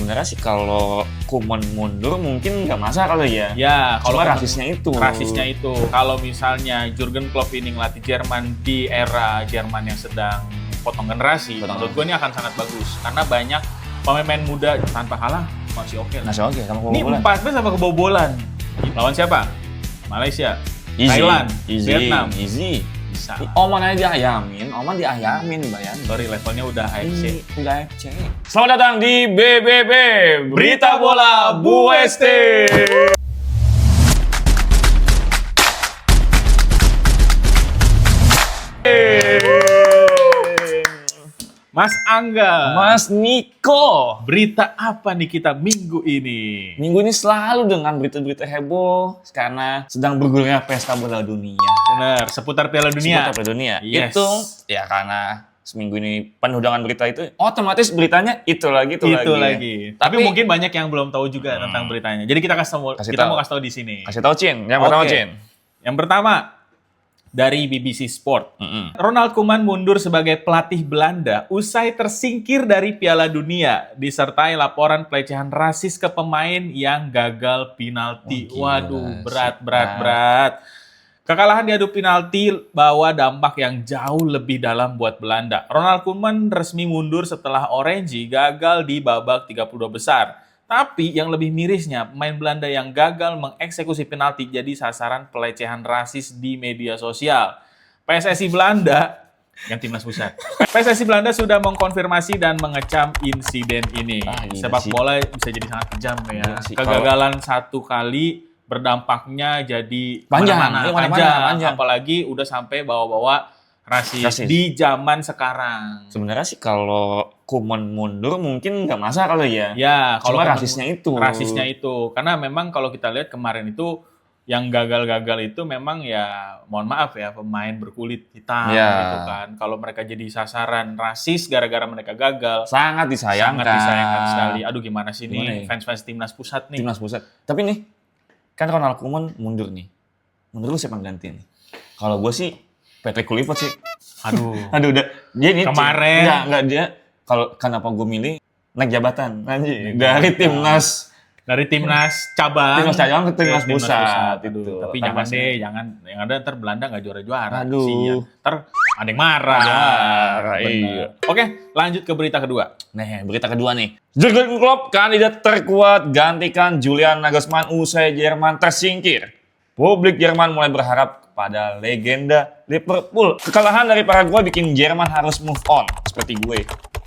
Sebenarnya sih kalau Koeman mundur mungkin nggak masalah kali ya. Ya, kalau Cuma rasisnya itu. Rasisnya itu. Kalau misalnya Jurgen Klopp ini ngelatih Jerman di era Jerman yang sedang potong generasi, menurut gue ini akan sangat bagus. Karena banyak pemain muda tanpa kalah masih oke lah. Masih oke sama Ini kebobolan. 4 sama kebobolan. Lawan siapa? Malaysia, Easy. Thailand, Easy. Vietnam. Easy. Bisa. Oman aja diayamin, bayangin. Sorry, levelnya udah AFC. Udah FC. Selamat datang di BBB Berita Bola Bu Westi. Mas Angga, Mas Niko. berita apa nih kita minggu ini? Minggu ini selalu dengan berita-berita heboh karena sedang bergulirnya pesta bola dunia. Bener, seputar Piala Dunia. Seputar Piala Dunia. Yes. Itu ya karena seminggu ini penuh dengan berita itu, otomatis beritanya itu lagi. Itu lagi. Tapi Tapi- mungkin banyak yang belum tahu juga tentang beritanya. Jadi kita Kasih mau tahu. kasih tahu di sini. Kasih tahu Cin, yang pertama Oke. Cin. Yang pertama dari BBC Sport. Mm-mm. Ronald Koeman mundur sebagai pelatih Belanda usai tersingkir dari Piala Dunia disertai laporan pelecehan rasis ke pemain yang gagal penalti. Wah, gila, Waduh, berat. berat. Kekalahan diadu penalti bawa dampak yang jauh lebih dalam buat Belanda. Ronald Koeman resmi mundur setelah Orange gagal di babak 32 besar. Tapi yang lebih mirisnya, pemain Belanda yang gagal mengeksekusi penalti jadi sasaran pelecehan rasis di media sosial. PSSI Belanda, yang timnas pusat. PSSI Belanda sudah mengkonfirmasi dan mengecam insiden ini. Gila Sepak sih. bola bisa jadi sangat kejam ya. Gila sih. Kegagalan satu kali berdampaknya jadi Panjang, kemana-mana, iya, panjang. panjang. Apalagi udah sampai bawa-bawa rasis Rasis. di zaman sekarang. Sebenarnya sih kalau Koeman mundur mungkin nggak masalah kali ya. Ya, Cuma kalau rasisnya itu. Karena memang kalau kita lihat kemarin itu yang gagal-gagal itu memang ya mohon maaf ya pemain berkulit hitam Ya. gitu kan. Kalau mereka jadi sasaran rasis gara-gara mereka gagal, Sangat disayangkan. sangat disayangkan sekali. Aduh gimana sih Gimana nih ya? fans-fans timnas pusat nih. Timnas pusat. Tapi nih, kan Ronald Koeman mundur nih. Menurut lu siapa yang ganti nih? Kalau gue sih Patrick Kluivert sih. Aduh. Aduh udah. Dia ini Kemarin. Enggak dia. Kalau kenapa gue milih naik jabatan anjir dari timnas Dari timnas cabang, cabang ke timnas ke pusat Aduh, itu. tapi Kan jangan pasti- deh, jangan. Yang ada ntar Belanda nggak juara-juara. Aduh. Sian. Ntar ada yang marah. Marah, Bener. iya. Oke, lanjut ke berita kedua. Nah, berita kedua nih. Jurgen Klopp kandidat terkuat gantikan Julian Nagelsmann usai Jerman tersingkir. Publik Jerman mulai berharap kepada legenda Liverpool. Kekalahan dari Paraguay bikin Jerman harus move on, seperti gue.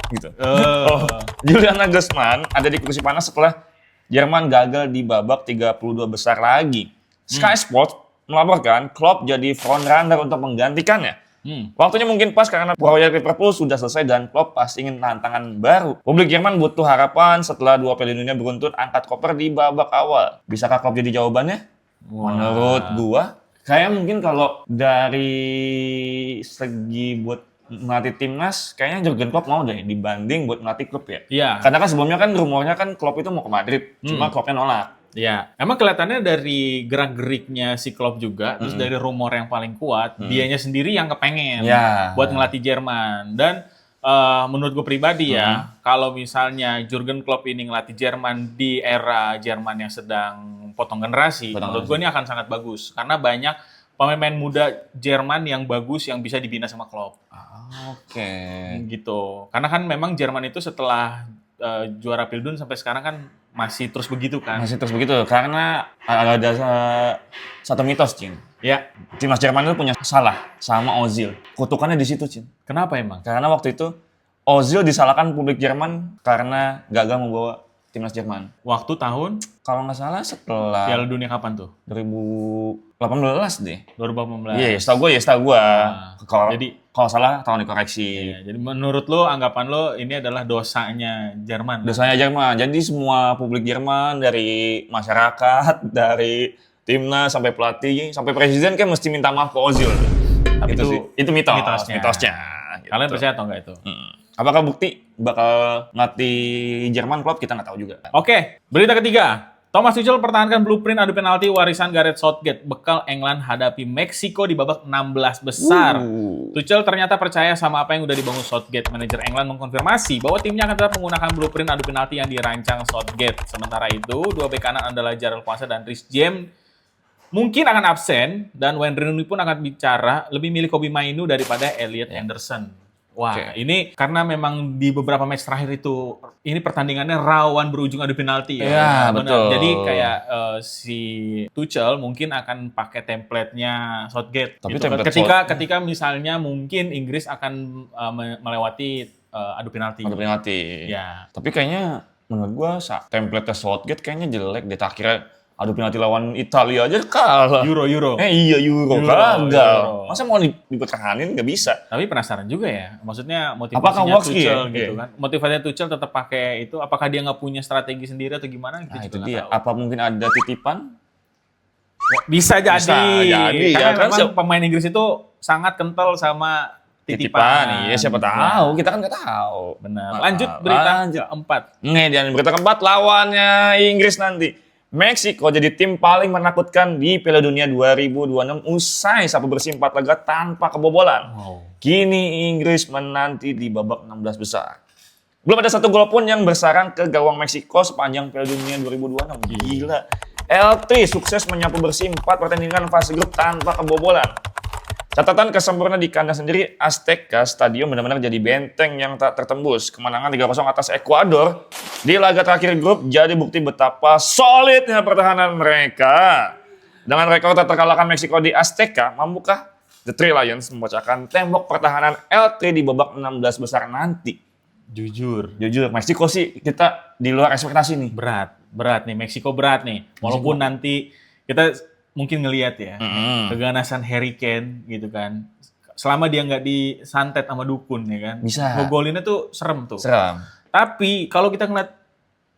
Gitu. Julian Nagelsmann ada di kursi panas setelah Jerman gagal di babak 32 besar lagi. Sky Sports melaporkan Klopp jadi frontrunner untuk menggantikannya. Waktunya mungkin pas karena proyek Liverpool sudah selesai dan Klopp pasti ingin tantangan baru. Publik Jerman butuh harapan setelah 2 Piala Dunia beruntun angkat koper di babak awal. Bisakah Klopp jadi jawabannya? Menurut gua, kayak mungkin kalau dari segi buat melatih timnas, kayaknya Jurgen Klopp mau deh dibanding buat melatih klub ya. Iya. Karena kan sebelumnya kan rumornya kan Klopp itu mau ke Madrid, cuma Kloppnya nolak. Ya, emang kelihatannya dari gerak-geriknya si Klopp juga, terus dari rumor yang paling kuat, dianya sendiri yang kepengen Ya. buat ngelatih Jerman. Dan menurut gue pribadi ya, kalau misalnya Jurgen Klopp ini ngelatih Jerman di era Jerman yang sedang potong generasi, menurut gue ini akan sangat bagus. Karena banyak pemain muda Jerman yang bagus yang bisa dibina sama Klopp. Oke. Gitu. Karena kan memang Jerman itu setelah juara Piala Dunia sampai sekarang kan masih terus begitu kan. Masih terus begitu, karena ada satu mitos, Cin. Ya, Timnas Jerman itu punya salah sama Ozil. Kutukannya di situ, Cin. kenapa emang? Karena waktu itu Ozil disalahkan publik Jerman karena gagal membawa timnas Jerman. Waktu tahun Kalau nggak salah setelah Piala Dunia kapan tuh? 2018 deh. 2018. Iya, setahu gue. Kalau jadi- kalau salah tolong dikoreksi. Iya, jadi menurut lo, anggapan lo ini adalah dosanya Jerman. Dosanya Jerman. Jadi semua publik Jerman dari masyarakat, dari timnas sampai pelatih, sampai presiden kan mesti minta maaf ke Ozil. Tapi Itu sih. Itu mitos. mitosnya. Gitu. Kalian percaya atau enggak itu? Apakah bukti bakal ngelatih Jerman Klopp kita nggak tahu juga. Oke, berita ketiga. Thomas Tuchel pertahankan blueprint adu penalti warisan Gareth Southgate, bekal England hadapi Meksiko di babak 16 besar. Tuchel ternyata percaya sama apa yang udah dibangun Southgate. Manajer England mengkonfirmasi bahwa timnya akan tetap menggunakan blueprint adu penalti yang dirancang Southgate. Sementara itu, dua bek kanan andalan Jarell Quansah dan Reece James mungkin akan absen, dan Wayne Rooney pun akan bicara lebih milih Kobbie Mainoo daripada Elliot Anderson. Wah, ini karena memang di beberapa match terakhir itu, ini pertandingannya rawan berujung adu penalti ya. Iya, betul. Jadi kayak si Tuchel mungkin akan pakai template-nya Southgate. Tapi gitu. template Ketika misalnya mungkin Inggris akan melewati adu penalti. Adu penalti. Ya. Tapi kayaknya menurut gua template Southgate kayaknya jelek deh. Akhirnya adu penalti lawan Italia aja kalah. Euro. Iya, Euro gagal. Masa mau dipertahanin nggak bisa. Tapi penasaran juga ya. Maksudnya Apakah motivasinya works Tuchel ya? gitu kan. Motivasinya Tuchel tetap pakai itu, apakah dia nggak punya strategi sendiri atau gimana? Nah, Kita itu juga dia. nggak tahu. Apa mungkin ada titipan? Bisa jadi. ya Karena kan, memang pemain Inggris itu sangat kental sama titipan. Iya, siapa tahu. Kita kan nggak tahu. Benar. Lanjut berita keempat. Dan berita keempat, lawannya Inggris nanti. Meksiko jadi tim paling menakutkan di Piala Dunia 2026 usai sapu bersih 4 laga tanpa kebobolan. Kini Inggris menanti di babak 16 besar. Belum ada satu gol pun yang bersarang ke gawang Meksiko sepanjang Piala Dunia 2026. Gila. L3 sukses menyapu bersih 4 pertandingan fase grup tanpa kebobolan. Catatan kesempurnaan di kandang sendiri, Azteca Stadium benar-benar jadi benteng yang tak tertembus. Kemenangan 3-0 atas Ekuador di laga terakhir grup jadi bukti betapa solidnya pertahanan mereka. Dengan rekor tak terkalahkan Meksiko di Azteca, mampukah The Three Lions membacakan tembok pertahanan L3 di babak 16 besar nanti? Jujur, Meksiko sih kita di luar ekspektasi nih. berat nih. Meksiko berat nih. Walaupun nanti kita mungkin ngelihat ya, keganasan Harry Kane gitu kan. Selama dia nggak disantet sama dukun ya kan. Bisa. Ngegolinnya tuh serem tuh. Seram. Tapi kalau kita ngeliat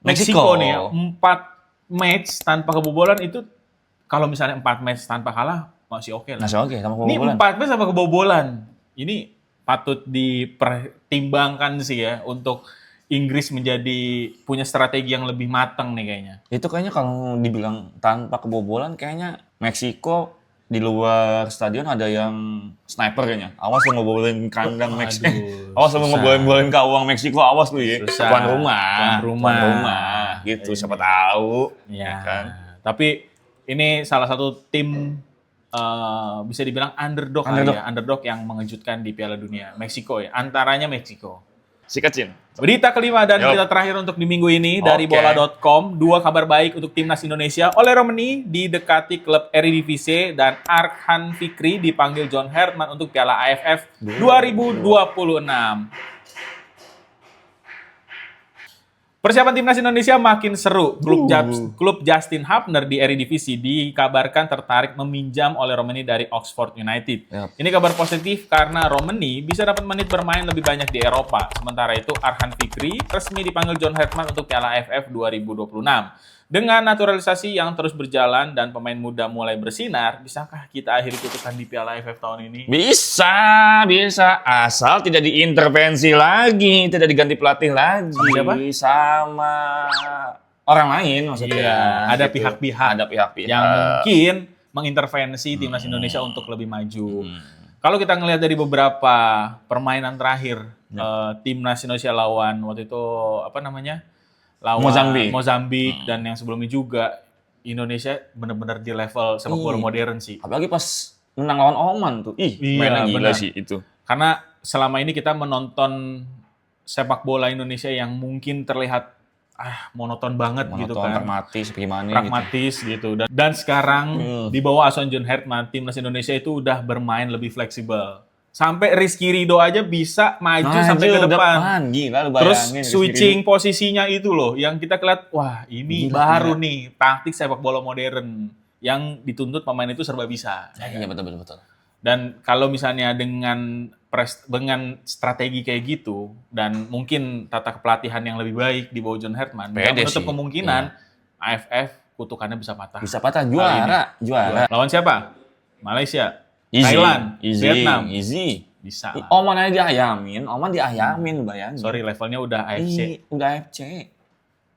Meksiko nih ya, 4 match tanpa kebobolan itu, kalau misalnya 4 match tanpa kalah masih oke lah. Masih oke sama Ini kebobolan. 4 match tanpa kebobolan. Ini patut dipertimbangkan sih ya untuk Inggris menjadi punya strategi yang lebih matang nih kayaknya. Itu kayaknya kalau dibilang tanpa kebobolan, kayaknya Meksiko di luar stadion ada yang sniper kayaknya. Awas lu ngebobolin kandang Meksiko. Awas lu ngebobolin gawang Meksiko, awas lu ya. Susah. Tuan rumah. Gitu, siapa tahu. Ya. Kan? Tapi ini salah satu tim bisa dibilang underdog kali ya. Underdog yang mengejutkan di Piala Dunia. Meksiko ya. Antaranya Meksiko. Sikacin. Berita kelima dan berita terakhir untuk di minggu ini dari bola.com. 2 kabar baik untuk timnas Indonesia. Ole Romeni didekati klub Eredivisie dan Arhan Fikri dipanggil John Hertman untuk Piala AFF 2026. Persiapan timnas Indonesia makin seru. Klub Justin Hubner di Eredivisie dikabarkan tertarik meminjam Ole Romeni dari Oxford United. Ini kabar positif karena Romeni bisa dapat menit bermain lebih banyak di Eropa. Sementara itu Arhan Fikri resmi dipanggil John Hertman untuk Piala AFF 2026. Dengan naturalisasi yang terus berjalan dan pemain muda mulai bersinar, bisakah kita akhiri kutukan di Piala AFF tahun ini? Bisa. Asal tidak diintervensi lagi, tidak diganti pelatih lagi. Siapa? Sama orang lain maksudnya. Iya, ada gitu. pihak-pihak yang mungkin mengintervensi timnas Indonesia untuk lebih maju. Kalau kita ngelihat dari beberapa permainan terakhir, timnas Indonesia lawan waktu itu lawan Mozambik dan yang sebelumnya juga, Indonesia benar-benar di level sepak bola modern sih. Apalagi pas menang lawan Oman tuh. Mainnya gila sih itu. Karena selama ini kita menonton sepak bola Indonesia yang mungkin terlihat monoton banget gitu kan. Pragmatis gitu. Dan sekarang di bawah asuhan John Hertman, timnas Indonesia itu udah bermain lebih fleksibel. Sampai Rizky Ridho aja bisa maju sampai ke depan. Gila, lu terus switching posisinya itu loh, yang kita lihat, wah ini baru nih taktik sepak bola modern yang dituntut pemain itu serba bisa. Iya, betul. Dan kalau misalnya dengan strategi kayak gitu dan mungkin tata kepelatihan yang lebih baik di bawah John Hertman, menutup kemungkinan AFF kutukannya bisa patah. Bisa patah, juara. Lawan siapa? Malaysia. Thailand, Vietnam, bisa. Oman aja diayamin, bayangin. Sorry, levelnya udah AFC. Udah AFC.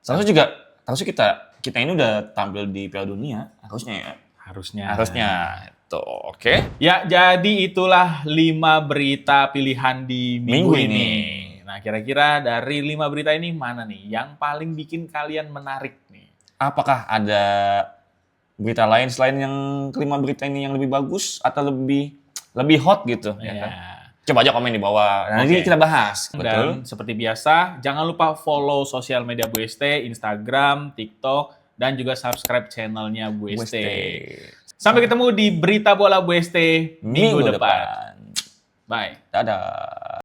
Seharusnya kita kita ini udah tampil di Piala Dunia, harusnya ya. Harusnya. Itu, oke. Ya, jadi itulah 5 berita pilihan di minggu Minggu ini. ini. Nah, kira-kira dari 5 berita ini mana nih yang paling bikin kalian menarik nih? Apakah ada berita lain selain yang kelima berita ini yang lebih bagus atau lebih hot gitu? Ya kan? Coba aja komen di bawah. Nanti Oke. kita bahas. Dan seperti biasa, jangan lupa follow sosial media Bu ST, Instagram, TikTok, dan juga subscribe channelnya Bu ST. Sampai ketemu di berita bola Bu ST minggu depan. Bye. Dadah.